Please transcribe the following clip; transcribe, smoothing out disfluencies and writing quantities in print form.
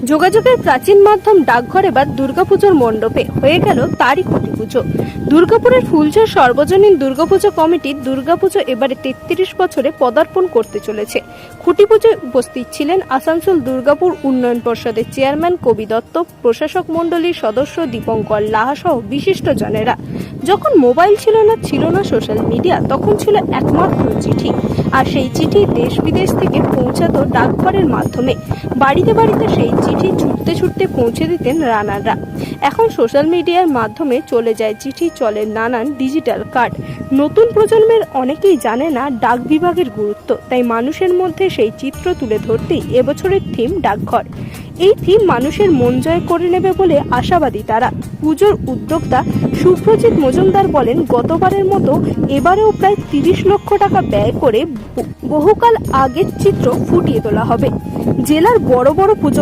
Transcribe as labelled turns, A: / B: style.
A: যোগাযোগের প্রাচীন মাধ্যম ডাকঘর এবার দুর্গাপুজোর মণ্ডপে হয়ে গেল তারই খুঁটি পুজো। দুর্গাপুরের ফুলঝড় সর্বজনীন দুর্গাপুজো কমিটির দুর্গাপুজো এবারে ৩৩ বছরে পদার্পণ করতে চলেছে। খুঁটি পুজোয় উপস্থিত ছিলেন আসানসোল দুর্গাপুর উন্নয়ন পর্ষদের চেয়ারম্যান কবি দত্ত, প্রশাসক মণ্ডলীর সদস্য দীপঙ্কর লাহা সহ বিশিষ্টজনেরা। যখন মোবাইল ছিল না সোশ্যাল মিডিয়া, তখন ছিল একমাত্র চিঠি, আর সেই চিঠি দেশ বিদেশ থেকে পৌঁছাতো ডাকঘরের মাধ্যমে। বাড়িতে বাড়িতে সেই চিঠি ছুটতে ছুটতে পৌঁছে দিতেন রানাররা। এখন সোশ্যাল মিডিয়ার মাধ্যমে চলে যায় চিঠি, চলে নানান ডিজিটাল কার্ড। নতুন প্রজন্মের অনেকেই জানে না ডাক বিভাগের গুরুত্ব, তাই মানুষের মধ্যে সেই চিত্র তুলে ধরতেই এবছরের থিম ডাকঘর। এই থিম মানুষের মন জয় করে নেবে বলে আশাবাদী তারা। পুজোর উদ্যোক্তা সুপ্রজিৎ মজুমদার বলেন, গতবারের মতো এবারেও প্রায় ৩০ লক্ষ টাকা ব্যয় করে বহুকাল আগের চিত্র ফুটিয়ে তোলা হবে। জেলার বড় বড় পুজো